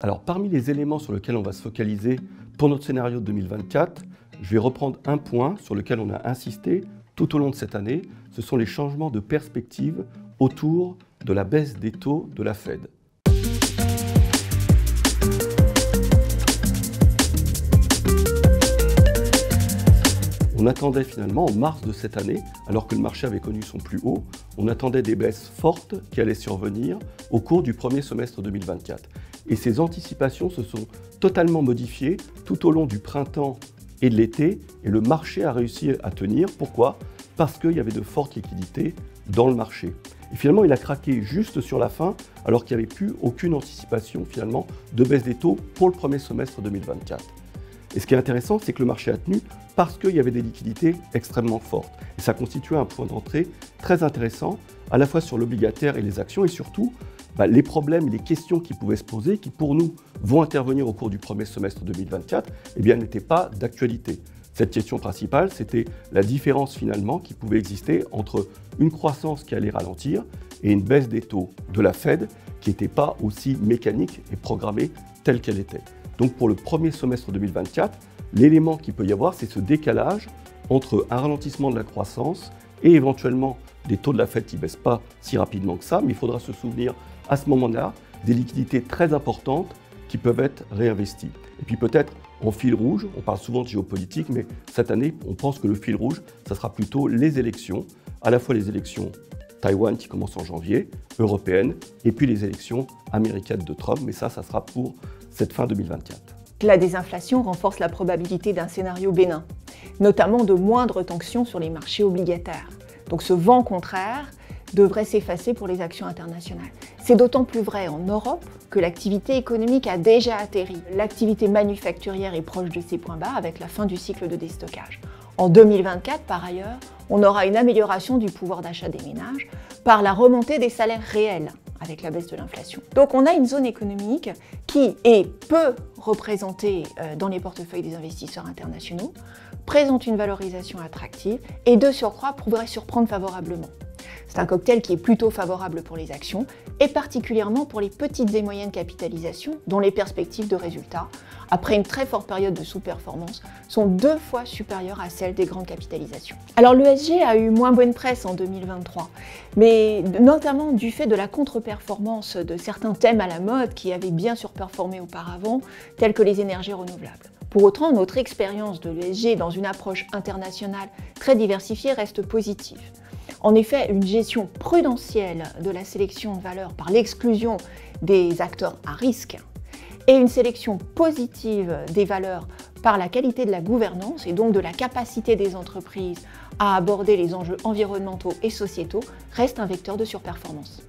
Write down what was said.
Alors, parmi les éléments sur lesquels on va se focaliser pour notre scénario de 2024, je vais reprendre un point sur lequel on a insisté tout au long de cette année. Ce sont les changements de perspective autour de la baisse des taux de la Fed. On attendait finalement en mars de cette année, alors que le marché avait connu son plus haut, on attendait des baisses fortes qui allaient survenir au cours du premier semestre 2024. Et ces anticipations se sont totalement modifiées tout au long du printemps et de l'été, et le marché a réussi à tenir. Pourquoi ? Parce qu'il y avait de fortes liquidités dans le marché. Et finalement, il a craqué juste sur la fin, alors qu'il n'y avait plus aucune anticipation finalement de baisse des taux pour le premier semestre 2024. Et ce qui est intéressant, c'est que le marché a tenu parce qu'il y avait des liquidités extrêmement fortes. Et ça constituait un point d'entrée très intéressant, à la fois sur l'obligataire et les actions, et surtout les problèmes et les questions qui pouvaient se poser, qui pour nous vont intervenir au cours du premier semestre 2024, n'étaient pas d'actualité. Cette question principale, c'était la différence finalement qui pouvait exister entre une croissance qui allait ralentir et une baisse des taux de la Fed qui n'était pas aussi mécanique et programmée telle qu'elle était. Donc pour le premier semestre 2024, l'élément qu'il peut y avoir, c'est ce décalage entre un ralentissement de la croissance et éventuellement des taux de la Fed qui ne baissent pas si rapidement que ça, mais il faudra se souvenir à ce moment-là des liquidités très importantes qui peuvent être réinvesties. Et puis peut-être en fil rouge, on parle souvent de géopolitique, mais cette année, on pense que le fil rouge, ça sera plutôt les élections, à la fois les élections Taïwan qui commencent en janvier, européennes, et puis les élections américaines de Trump, mais ça sera pour cette fin 2024. La désinflation renforce la probabilité d'un scénario bénin, notamment de moindres tensions sur les marchés obligataires. Donc ce vent contraire devrait s'effacer pour les actions internationales. C'est d'autant plus vrai en Europe que l'activité économique a déjà atterri. L'activité manufacturière est proche de ses points bas avec la fin du cycle de déstockage. En 2024, par ailleurs, on aura une amélioration du pouvoir d'achat des ménages par la remontée des salaires réels avec la baisse de l'inflation. Donc on a une zone économique qui est peu représentée dans les portefeuilles des investisseurs internationaux, présente une valorisation attractive et de surcroît pourrait surprendre favorablement. C'est un cocktail qui est plutôt favorable pour les actions et particulièrement pour les petites et moyennes capitalisations dont les perspectives de résultats, après une très forte période de sous-performance, sont 2 fois supérieures à celles des grandes capitalisations. Alors l'ESG a eu moins bonne presse en 2023, mais notamment du fait de la contre-performance de certains thèmes à la mode qui avaient bien surperformé auparavant, tels que les énergies renouvelables. Pour autant, notre expérience de l'ESG dans une approche internationale très diversifiée reste positive. En effet, une gestion prudentielle de la sélection de valeurs par l'exclusion des acteurs à risque et une sélection positive des valeurs par la qualité de la gouvernance et donc de la capacité des entreprises à aborder les enjeux environnementaux et sociétaux reste un vecteur de surperformance.